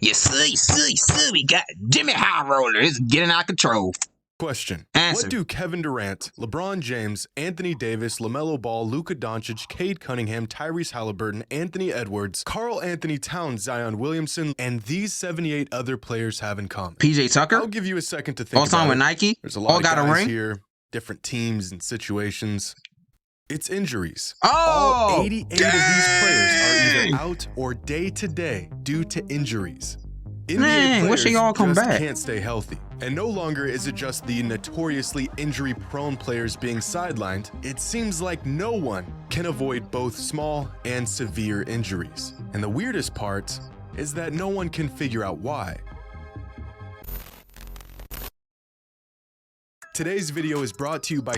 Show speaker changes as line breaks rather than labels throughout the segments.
Yes, sir, we got Jimmy High Roller. It's getting out of control.
Question.
Answer.
What do Kevin Durant, LeBron James, Anthony Davis, LaMelo Ball, Luka Doncic, Cade Cunningham, Tyrese Halliburton, Anthony Edwards, Karl Anthony Towns, Zion Williamson, and these 78 other players have in common?
PJ Tucker.
I'll give you a second to think
All signed
about
with
it.
Nike.
There's a lot
All
of
got a
guys
ring.
here, different teams and situations. It's injuries.
Oh,
All 88 of these players are either out or day-to-day due to injuries.
Man,
NBA
wish they
players
all come
just
back.
can't stay healthy. And no longer is it just the notoriously injury-prone players being sidelined. It seems like no one can avoid both small and severe injuries. And the weirdest part is that no one can figure out why. Today's video is brought to you by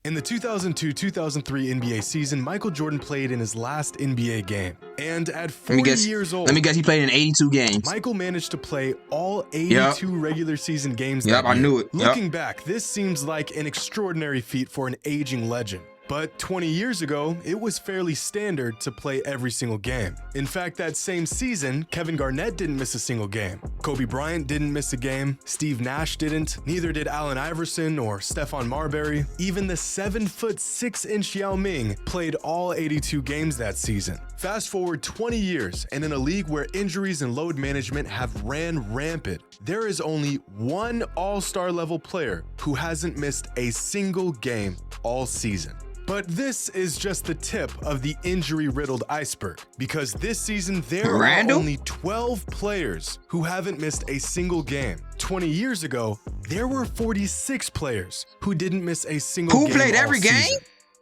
In the 2002-2003 NBA season, Michael Jordan played in his last NBA game. And at 40 years old,
let me guess, he played in 82 games.
Michael managed to play all 82 regular season games that
Yep, I
year.
knew it. Yep.
Looking back, this seems like an extraordinary feat for an aging legend. But 20 years ago, it was fairly standard to play every single game. In fact, that same season, Kevin Garnett didn't miss a single game. Kobe Bryant didn't miss a game. Steve Nash didn't. Neither did Allen Iverson or Stephon Marbury. Even the 7'6" Yao Ming played all 82 games that season. Fast forward 20 years, and in a league where injuries and load management have ran rampant, there is only one all-star level player who hasn't missed a single game all season. But this is just the tip of the injury-riddled iceberg, because this season there are only 12 players who haven't missed a single game. 20 years ago, there were 46 players who didn't miss a single game.
Who played every game?
Season.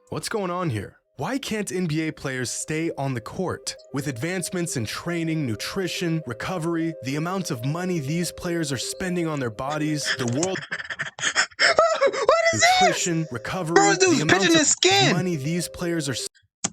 What's going on here? Why can't NBA players stay on the court? With advancements in training, nutrition, recovery, the amount of money these players are spending on their bodies, the world... nutrition, recovery,
Bro,
the amount
pinching his
of
skin.
money these players are
He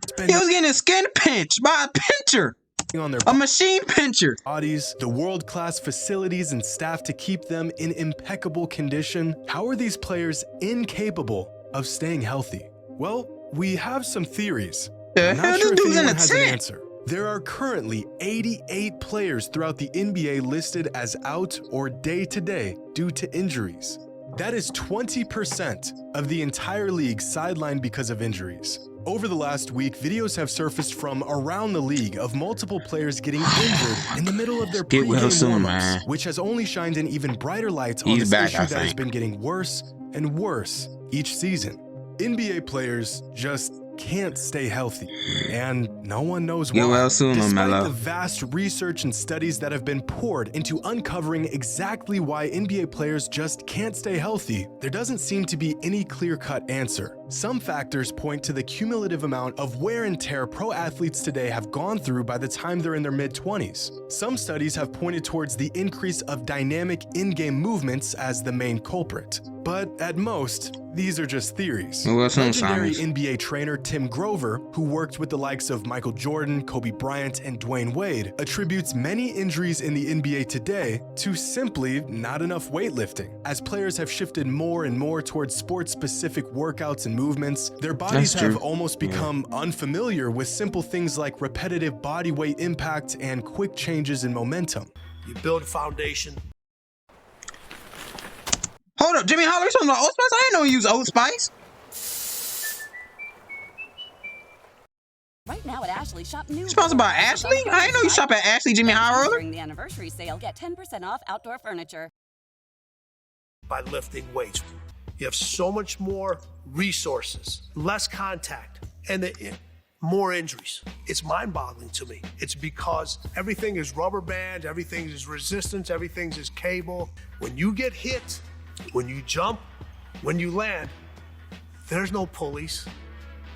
spending
was getting his skin pinched by a pincher,
on their
a machine pincher.
bodies, the world-class facilities and staff to keep them in impeccable condition. How are these players incapable of staying healthy? Well, we have some theories.
The
I'm
hell,
not
this
sure if
dude's in
anyone
a
has an
tent.
answer. There are currently 88 players throughout the NBA listed as out or day-to-day due to injuries. That is 20% of the entire league sidelined because of injuries. Over the last week, videos have surfaced from around the league of multiple players getting injured in the middle of their
Get well
pre-game
soon,
warm-ups,
man.
which has only shined an even brighter light on
He's
this
back,
issue
I
that has
think.
been getting worse and worse each season. NBA players just can't stay healthy, and no one knows why.
Get well soon,
Despite
Melo.
the vast research and studies that have been poured into uncovering exactly why NBA players just can't stay healthy, there doesn't seem to be any clear-cut answer. Some factors point to the cumulative amount of wear and tear pro athletes today have gone through by the time they're in their mid-20s. Some studies have pointed towards the increase of dynamic in-game movements as the main culprit. But at most, these are just theories.
Well, some
Legendary
science.
NBA trainer Tim Grover, who worked with the likes of Michael Jordan, Kobe Bryant, and Dwayne Wade, attributes many injuries in the NBA today to simply not enough weightlifting. As players have shifted more and more towards sports-specific workouts and movements, their bodies
That's
have
true.
almost become unfamiliar with simple things like repetitive body weight impact and quick changes in momentum.
You build a foundation.
Hold up, Jimmy Holler, you talking about Old Spice? I didn't know you use Old Spice.
Right now at Ashley, shop new.
Sponsored by Ashley? I didn't know you shop at Ashley, Jimmy High Roller.
During the anniversary sale, get 10% off outdoor furniture.
By lifting weights. You have so much more resources, less contact, and more injuries. It's mind-boggling to me. It's because everything is rubber band, everything is resistance, everything is cable. When you get hit, when you jump, when you land, there's no pulleys,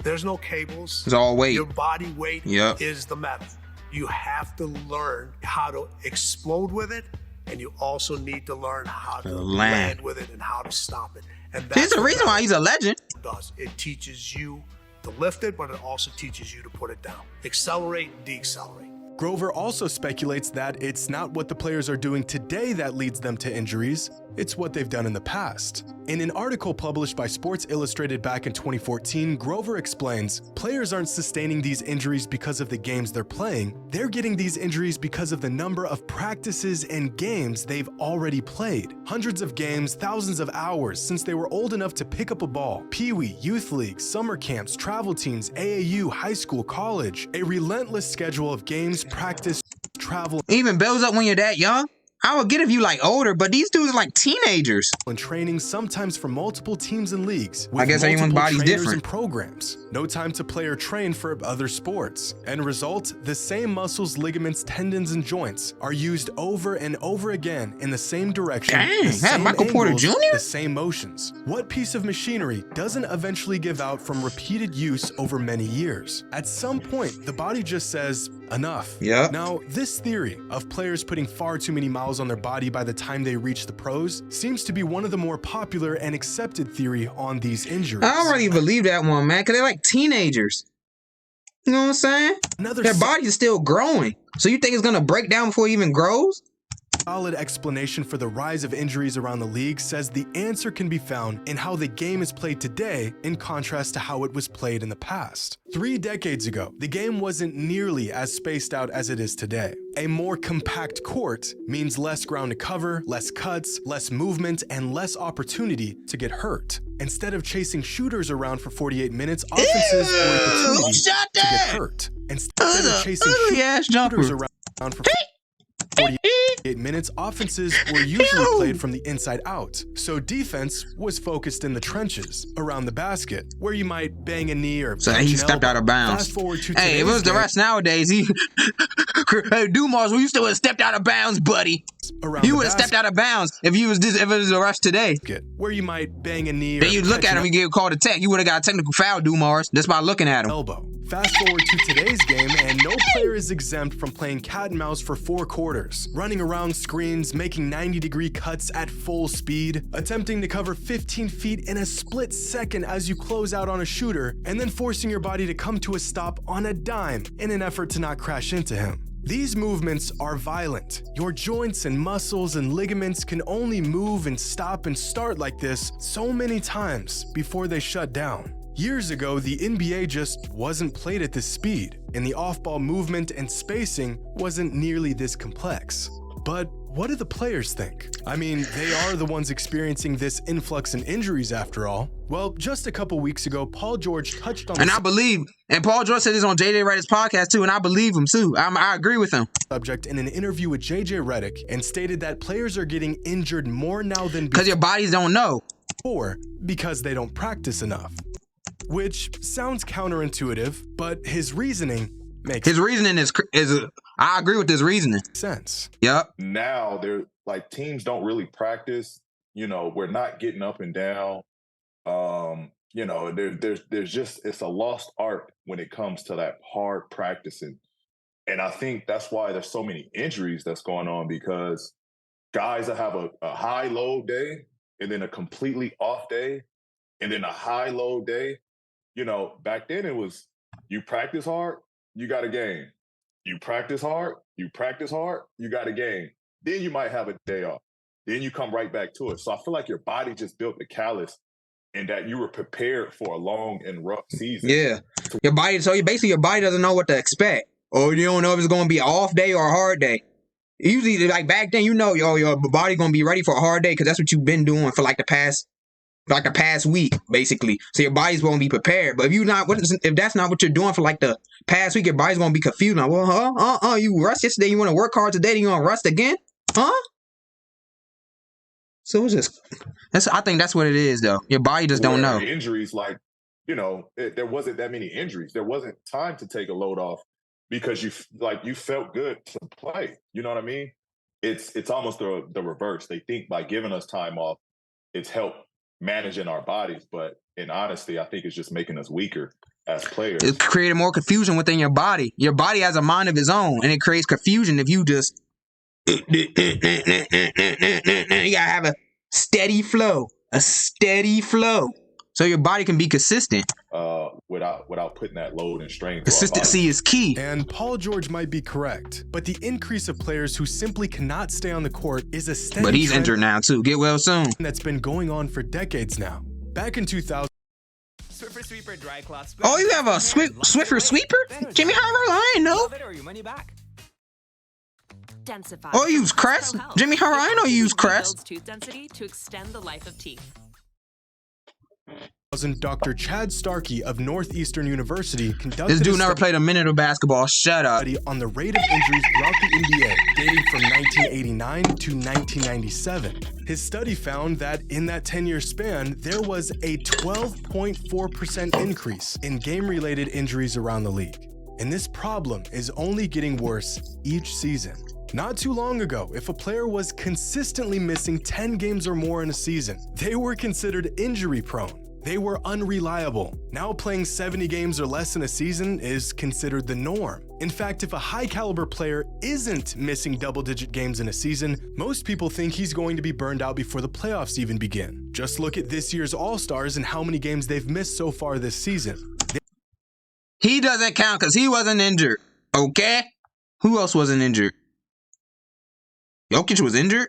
there's no cables.
It's all weight.
Your body weight
Yep.
is the metal. You have to learn how to explode with it, and you also need to learn how to land with it and how to stop it. And
There's a
what
reason why he's a legend.
it does. It teaches you to lift it, but it also teaches you to put it down. Accelerate and decelerate.
Grover also speculates that it's not what the players are doing today that leads them to injuries, it's what they've done in the past. In an article published by Sports Illustrated back in 2014, Grover explains, players aren't sustaining these injuries because of the games they're playing, they're getting these injuries because of the number of practices and games they've already played. Hundreds of games, thousands of hours since they were old enough to pick up a ball. Pee-wee, youth league, summer camps, travel teams, AAU, high school, college. A relentless schedule of games, practice, travel,
Even builds up when you're that young. I would get if you like older, but these dudes are like teenagers.
and training, sometimes for multiple teams and leagues. With
I guess everyone's
multiple
body's
trainers
different.
and programs. No time to play or train for other sports. End result, the same muscles, ligaments, tendons, and joints are used over and over again in the same direction.
Dang,
the
that
same
Michael Porter
angles,
Jr.?
The same motions. What piece of machinery doesn't eventually give out from repeated use over many years? At some point, the body just says, enough.
Yep.
Now, this theory of players putting far too many miles on their body by the time they reach the pros seems to be one of the more popular and accepted theory on these injuries.
I don't really believe that one, man, because they're like teenagers. You know what I'm saying?
Another
Their body is still growing. So you think it's going to break down before it even grows?
solid explanation for the rise of injuries around the league says the answer can be found in how the game is played today in contrast to how it was played in the past. 3 decades ago, the game wasn't nearly as spaced out as it is today. A more compact court means less ground to cover, less cuts, less movement, and less opportunity to get hurt. Instead of chasing shooters around for 48 minutes, offenses were
Who
opportunity
shot
to get
that?
hurt. Instead of chasing
Ugly-ass jumper.
shooters around for 48 minutes, offenses were usually played from the inside out. So defense was focused in the trenches, around the basket, where you might bang a knee or
So
punch
he
an
stepped
elbow.
out of bounds.
Fast forward to
Hey, if it
today's
was the
game,
rest nowadays, hey, Dumas, well, you still would have stepped out of bounds, buddy.
around
You
the
would have stepped out of bounds if it was the rush today.
basket, where you might bang a knee
Then
or
you look
catch
at
an
him, you get called a tech. You would have got a technical foul, Dumars, just by looking at him.
elbow. Fast forward to today's game, and no player is exempt from playing cat and mouse for 4 quarters, running around screens, making 90-degree cuts at full speed, attempting to cover 15 feet in a split second as you close out on a shooter, and then forcing your body to come to a stop on a dime in an effort to not crash into him. These movements are violent. Your joints and muscles and ligaments can only move and stop and start like this so many times before they shut down. Years ago, the NBA just wasn't played at this speed, and the off-ball movement and spacing wasn't nearly this complex. But what do the players think? I mean, they are the ones experiencing this influx in injuries after all. Well, just a couple weeks ago, Paul George touched on
And
the
I believe, and Paul George said this on JJ Redick's podcast too, and I believe him too. I agree with him.
subject in an interview with JJ Redick and stated that players are getting injured more now than
Because your bodies don't know.
before because they don't practice enough. Which sounds counterintuitive, but his reasoning makes
His reasoning is I agree with his reasoning.
sense.
Yep.
Now they're like teams don't really practice. You know, we're not getting up and down. You know, there's just it's a lost art when it comes to that hard practicing. And I think that's why there's so many injuries that's going on, because guys that have a high load day and then a completely off day and then a high load day. You know, back then it was you practice hard, you got a game. You practice hard, you got a game. Then you might have a day off. Then you come right back to it. So I feel like your body just built the callus and that you were prepared for a long and rough season.
Yeah. Your body, so basically your body doesn't know what to expect. Or you don't know if it's going to be an off day or a hard day. Usually, like back then, you know, your body going to be ready for a hard day because that's what you've been doing for like the past week, basically. So your body's going to be prepared. But if that's not what you're doing for like the past week, your body's going to be confused. Like, well, you rushed yesterday, you want to work hard today, then you want to rust again? Huh? So it's just, I think that's what it is, though. Your body just don't know.
Injuries, like, you know, there wasn't that many injuries. There wasn't time to take a load off because you felt good to play. You know what I mean? It's almost the reverse. They think by giving us time off, it's helped managing our bodies, but in honesty, I think it's just making us weaker as players.
It created more confusion within your body. Your body has a mind of its own, and it creates confusion if you just you gotta have a steady flow, so your body can be consistent.
Without without putting that load and strain.
Consistency is key.
And Paul George might be correct, but the increase of players who simply cannot stay on the court is a steady
But he's
trend
injured now too. Get well soon.
that's been going on for decades now. Back in 2000,
Swiffer Sweeper Dry Cloth Spray.
Oh, you have a Swiffer Sweeper? Jimmy Harrow? I ain't know.
Love it or your money back.
Densify.
Oh, you use Crest? Jimmy Harrow? I know you use Crest.
Tooth density to extend the life of teeth.
Dr. Chad Starkey of Northeastern University conducted
This dude
a
never
study
played a minute of basketball. Shut up.
on the rate of injuries throughout the NBA, dating from 1989 to 1997. His study found that in that 10-year span, there was a 12.4% increase in game-related injuries around the league. And this problem is only getting worse each season. Not too long ago, if a player was consistently missing 10 games or more in a season, they were considered injury-prone. They were unreliable. Now playing 70 games or less in a season is considered the norm. In fact, if a high-caliber player isn't missing double-digit games in a season, most people think he's going to be burned out before the playoffs even begin. Just look at this year's All-Stars and how many games they've missed so far this season.
He doesn't count because he wasn't injured. Okay? Who else wasn't injured? Jokic was injured?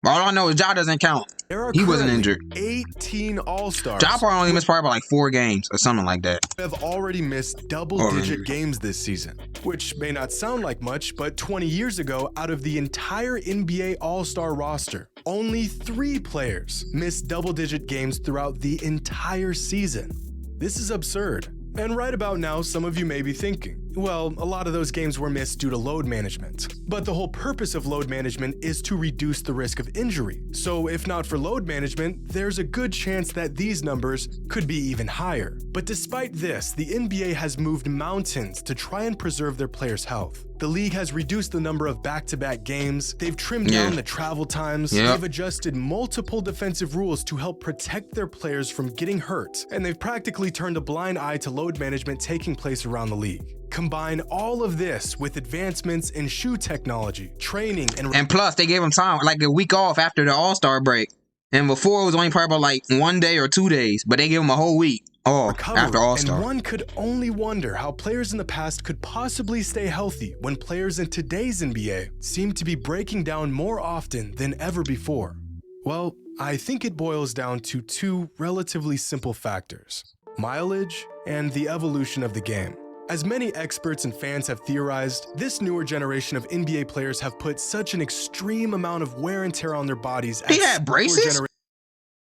All I know is Ja doesn't count. He wasn't injured.
18 All-Stars
Ja probably only missed probably like 4 games or something like that.
have already missed double-digit games this season, which may not sound like much, but 20 years ago, out of the entire NBA All-Star roster, only 3 players missed double-digit games throughout the entire season. This is absurd. And right about now, some of you may be thinking, well, a lot of those games were missed due to load management. But the whole purpose of load management is to reduce the risk of injury. So if not for load management, there's a good chance that these numbers could be even higher. But despite this, the NBA has moved mountains to try and preserve their players' health. The league has reduced the number of back-to-back games, they've trimmed down the travel times, they've adjusted multiple defensive rules to help protect their players from getting hurt, and they've practically turned a blind eye to load management taking place around the league. Combine all of this with advancements in shoe technology, training,
And plus, they gave him time, like a week off after the All-Star break. And before, it was only probably about like 1 day or 2 days, but they gave him a whole week off after All-Star.
And one could only wonder how players in the past could possibly stay healthy when players in today's NBA seem to be breaking down more often than ever before. Well, I think it boils down to 2 relatively simple factors: mileage and the evolution of the game. As many experts and fans have theorized, this newer generation of NBA players have put such an extreme amount of wear and tear on their bodies.
He had braces?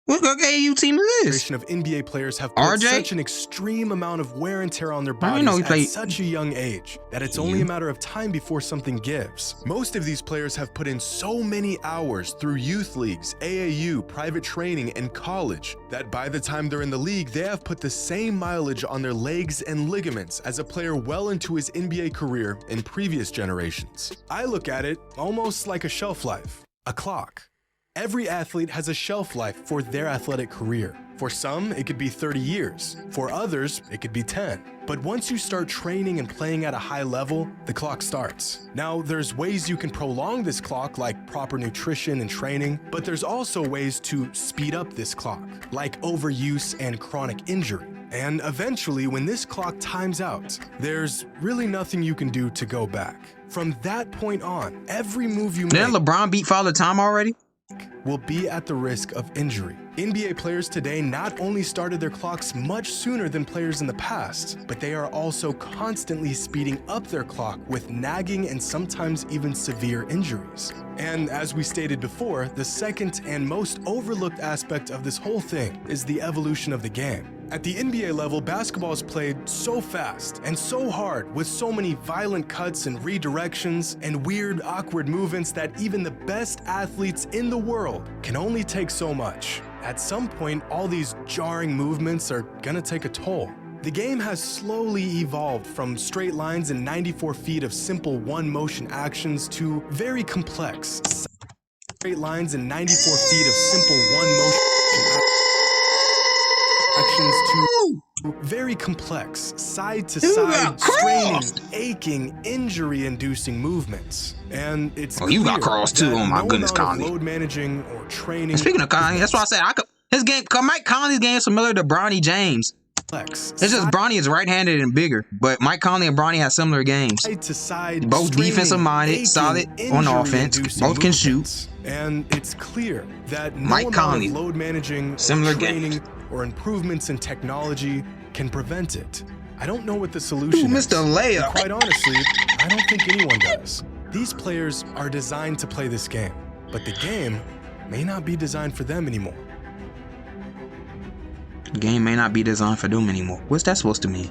What AAU team is this?
Of NBA players have put such an extreme amount of wear and tear on their bodies at such a young age that it's only a matter of time before something gives. Most of these players have put in so many hours through youth leagues, AAU, private training, and college that by the time they're in the league, they have put the same mileage on their legs and ligaments as a player well into his NBA career in previous generations. I look at it almost like a shelf life, a clock. Every athlete has a shelf life for their athletic career. For some, it could be 30 years. For others, it could be 10. But once you start training and playing at a high level, the clock starts. Now, there's ways you can prolong this clock, like proper nutrition and training, but there's also ways to speed up this clock, like overuse and chronic injury. And eventually, when this clock times out, there's really nothing you can do to go back. From that point on, every move you make...
Didn't LeBron beat Father Time already?
...will be at the risk of injury. NBA players today not only started their clocks much sooner than players in the past, but they are also constantly speeding up their clock with nagging and sometimes even severe injuries. And as we stated before, the second and most overlooked aspect of this whole thing is the evolution of the game. At the NBA level, basketball is played so fast and so hard with so many violent cuts and redirections and weird, awkward movements that even the best athletes in the world can only take so much. At some point, all these jarring movements are gonna take a toll. The game has slowly evolved from straight lines and 94 feet of simple one-motion actions to very complex straight lines and 94 feet of simple one-motion actions to very complex side-to-side, straining, aching, injury-inducing movements. And it's
you got crossed too. Oh my goodness, Connie.
Load managing or training.
And speaking of Connie, that's why I said His game, Mike Conley's game is similar to Bronny James. It's just Bronny is right-handed and bigger, but Mike Conley and Bronny have similar games. Both defensive minded, solid on offense. Both can shoot.
And it's clear that no
Mike
amount
Conley,
of load managing,
similar
training,
games,
or improvements in technology can prevent it. I don't know what the solution
Dude,
is.
Mr. Layup.
And quite honestly, I don't think anyone does. These players are designed to play this game, but the game may not be designed for them anymore.
The game may not be designed for them anymore. What's that supposed to mean?